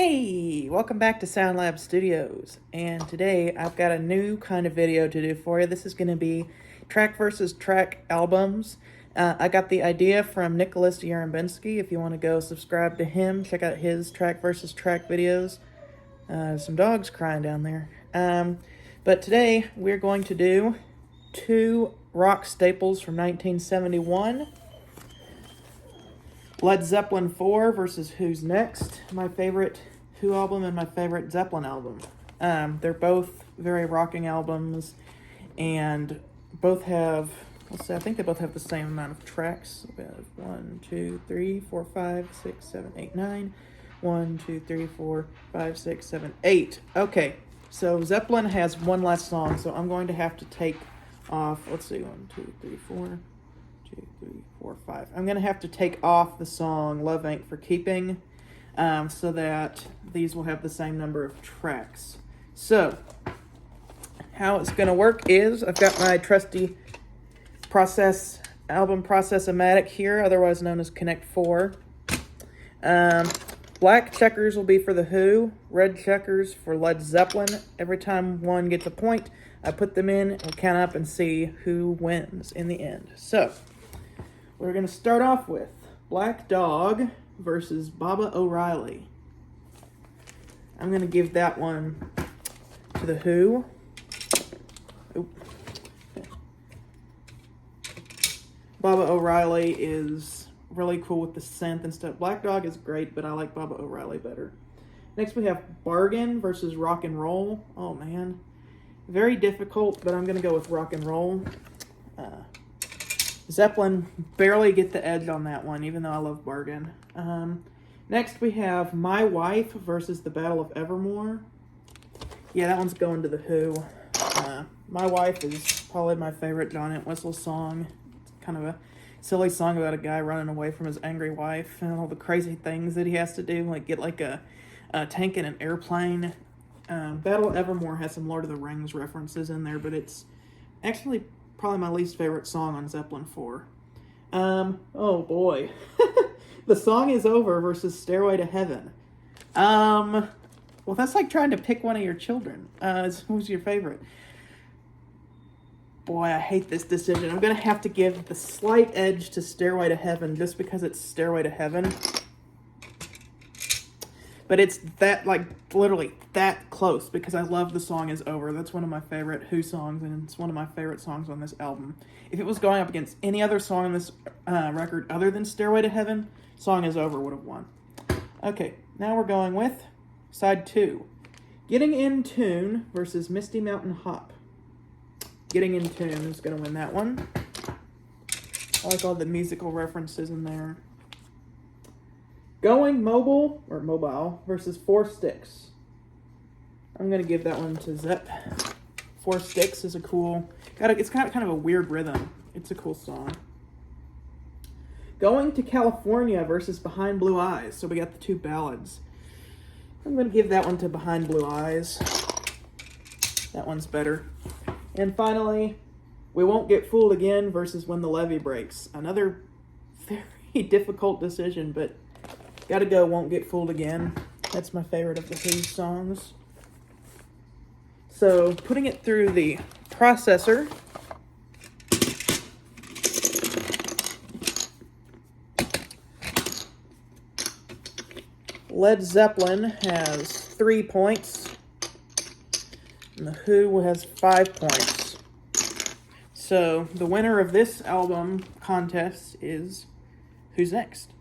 Hey, welcome back to Sound Lab Studios, and today I've got a new kind of video to do for you. This is going to be track versus track albums. I got the idea from Nicholas Yarambensky. If you want to go subscribe to him, check out his track versus track videos. Some dogs crying down there. But today we're going to do two rock staples from 1971. Led Zeppelin 4 versus Who's Next, my favorite Who album and my favorite Zeppelin album. They're both very rocking albums, and both have, I think they both have the same amount of tracks. We have 1, 2, 3, 4, 5, 6, 7, 8, 9. 1, 2, 3, 4, 5, 6, 7, 8. Okay, so Zeppelin has one less song, so I'm going to have to take off, let's see, 1, 2, 3, 4. 2, 3, 4, 5. I'm going to have to take off the song Love Ain't for Keeping so that these will have the same number of tracks. So, how it's going to work is I've got my trusty album process-o-matic here, otherwise known as Connect 4. Black checkers will be for The Who, red checkers for Led Zeppelin. Every time one gets a point, I put them in and count up and see who wins in the end. So, we're going to start off with Black Dog versus Baba O'Reilly. I'm going to give that one to The Who. Oop. Baba O'Reilly is really cool with the synth and stuff. Black Dog is great, but I like Baba O'Reilly better. Next we have Bargain versus Rock and Roll. Oh man. Very difficult, but I'm going to go with Rock and Roll. Zeppelin barely get the edge on that one, even though I love Bargain. Next we have My Wife versus The Battle of Evermore. Yeah, that one's going to The Who. My Wife is probably my favorite John Entwistle song. It's kind of a silly song about a guy running away from his angry wife and all the crazy things that he has to do, like get like a tank in an airplane. Battle of Evermore has some Lord of the Rings references in there, but it's actually probably my least favorite song on Zeppelin 4. Oh boy. The Song Is Over versus Stairway to Heaven. Well, that's like trying to pick one of your children. Who's your favorite? Boy, I hate this decision. I'm going to have to give the slight edge to Stairway to Heaven just because it's Stairway to Heaven. But it's that, like, literally that close because I love The Song Is Over. That's one of my favorite Who songs, and it's one of my favorite songs on this album. If it was going up against any other song on this record other than Stairway to Heaven, Song Is Over would have won. Okay, now we're going with side 2. Getting in Tune versus Misty Mountain Hop. Getting in Tune is going to win that one. I like all the musical references in there. Going Mobile versus Four Sticks. I'm going to give that one to Zepp. Four Sticks is a cool, it's kind of a weird rhythm. It's a cool song. Going to California versus Behind Blue Eyes. So we got the two ballads. I'm going to give that one to Behind Blue Eyes. That one's better. And finally, We Won't Get Fooled Again versus When the Levee Breaks. Another very difficult decision, but gotta go Won't Get Fooled Again. That's my favorite of the Who songs. So, putting it through the processor. Led Zeppelin has 3 points. And The Who has 5 points. So, the winner of this album contest is Who's Next?